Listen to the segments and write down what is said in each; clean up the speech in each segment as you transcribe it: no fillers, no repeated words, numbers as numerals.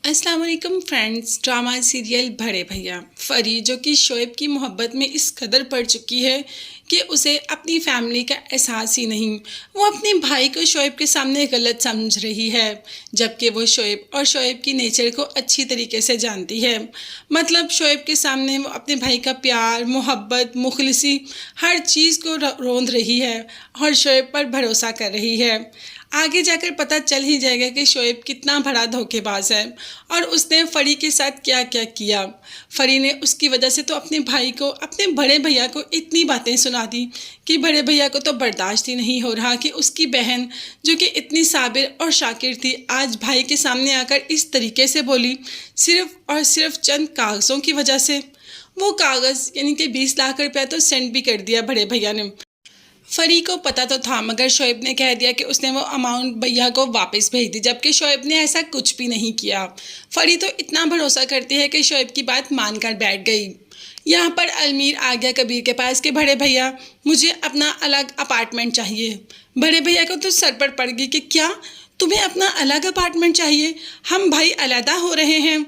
अस्सलाम वालेकुम friends. Drama serial बड़े भैया फरी जो कि शोएब की मोहब्बत में इस कदर पड़ चुकी है कि उसे अपनी फैमिली का एहसास ही नहीं। वो अपने भाई को शोएब के सामने गलत समझ रही है, जबकि वो शोएब और शोएब की नेचर को अच्छी तरीके से जानती है। मतलब शोएब के सामने वो अपने भाई का प्यार, मोहब्बत, मुखलिसी हर चीज़ को रोंद रही है और शोएब पर भरोसा कर रही है। आगे जाकर पता चल ही जाएगा कि शोएब कितना बड़ा धोखेबाज है और उसने फरी के साथ क्या क्या किया। फरी ने उसकी वजह से तो अपने भाई को, अपने बड़े भैया को इतनी बातें सुना दी कि बड़े भैया को तो बर्दाश्त ही नहीं हो रहा कि उसकी बहन जो कि इतनी साबिर और शाकिर थी, आज भाई के सामने आकर इस तरीके से बोली, सिर्फ और सिर्फ चंद कागज़ों की वजह से। वो कागज़ यानी कि 20 लाख रुपया तो सेंड भी कर दिया बड़े भैया ने। फरी को पता तो था, मगर शोएब ने कह दिया कि उसने वो अमाउंट भैया को वापस भेज दी, जबकि शोएब ने ऐसा कुछ भी नहीं किया। फरी तो इतना भरोसा करती है कि शोएब की बात मानकर बैठ गई। यहाँ पर अलमीर आ गया कबीर के पास कि बड़े भैया मुझे अपना अलग अपार्टमेंट चाहिए। बड़े भैया को तो सर पर पड़ गई कि क्या तुम्हें अपना अलग अपार्टमेंट चाहिए? हम भाई अलहदा हो रहे हैं।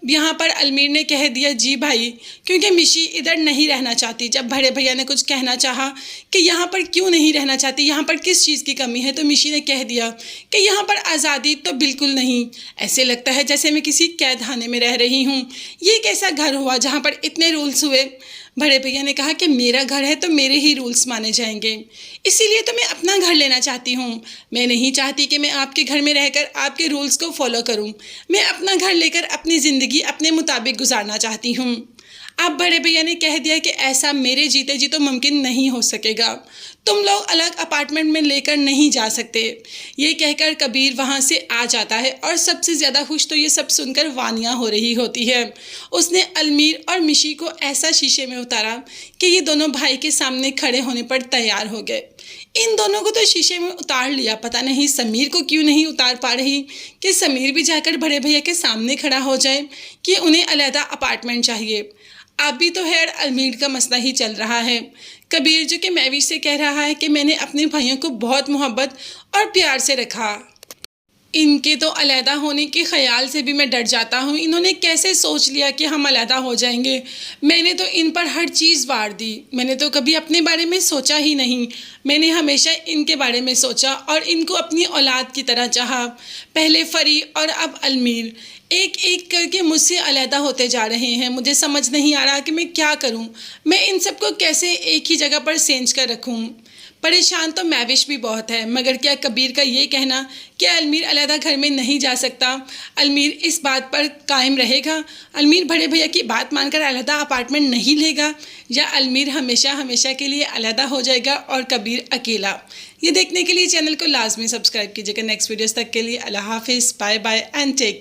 यहाँ पर अलमीर ने कह दिया जी भाई, क्योंकि मिशी इधर नहीं रहना चाहती। जब बड़े भैया ने कुछ कहना चाहा कि यहाँ पर क्यों नहीं रहना चाहती, यहाँ पर किस चीज़ की कमी है, तो मिशी ने कह दिया कि यहाँ पर आज़ादी तो बिल्कुल नहीं, ऐसे लगता है जैसे मैं किसी कैद खाने में रह रही हूँ। ये कैसा घर हुआ जहाँ पर इतने रूल्स हुए? बड़े भैया ने कहा कि मेरा घर है तो मेरे ही रूल्स माने जाएंगे, इसीलिए तो मैं अपना घर लेना चाहती हूँ। मैं नहीं चाहती कि मैं आपके घर में रहकर आपके रूल्स को फॉलो करूँ। मैं अपना घर लेकर अपनी ज़िंदगी अपने मुताबिक गुजारना चाहती हूँ। अब बड़े भैया ने कह दिया कि ऐसा मेरे जीते जी तो मुमकिन नहीं हो सकेगा, तुम लोग अलग अपार्टमेंट में लेकर नहीं जा सकते। ये कहकर कबीर वहाँ से आ जाता है और सबसे ज़्यादा खुश तो ये सब सुनकर वानिया हो रही होती है। उसने अलमीर और मिशी को ऐसा शीशे में उतारा कि ये दोनों भाई के सामने खड़े होने पर तैयार हो गए। इन दोनों को तो शीशे में उतार लिया, पता नहीं समीर को क्यों नहीं उतार पा रही कि समीर भी जाकर बड़े भैया के सामने खड़ा हो जाए कि उन्हें अलहदा अपार्टमेंट चाहिए। अभी तो खैर अलमीर का मसला ही चल रहा है। कबीर जो कि महवीश से कह रहा है कि मैंने अपने भाइयों को बहुत मोहब्बत और प्यार से रखा, इनके तो अलहदा होने के ख्याल से भी मैं डर जाता हूँ। इन्होंने कैसे सोच लिया कि हम अलहदा हो जाएंगे? मैंने तो इन पर हर चीज़ वार दी, मैंने तो कभी अपने बारे में सोचा ही नहीं। मैंने हमेशा इनके बारे में सोचा और इनको अपनी औलाद की तरह चाहा। पहले फरी और अब अलमीर एक एक करके मुझसे अलहदा होते जा रहे हैं। मुझे समझ नहीं आ रहा कि मैं क्या करूं। मैं इन सबको कैसे एक ही जगह पर सेंच कर रखूं। परेशान तो महविश भी बहुत है, मगर क्या कबीर का ये कहना कि अलमीर अलहदा घर में नहीं जा सकता, अलमीर इस बात पर कायम रहेगा? अलमीर बड़े भैया की बात मानकर अलहदा अपार्टमेंट नहीं लेगा, या अलमीर हमेशा हमेशा के लिए अलहदा हो जाएगा और कबीर अकेला? ये देखने के लिए चैनल को लाजमी सब्सक्राइब कीजिएगा। नेक्स्ट वीडियोस तक के लिए अल्लाह हाफिज़, bye bye and take care.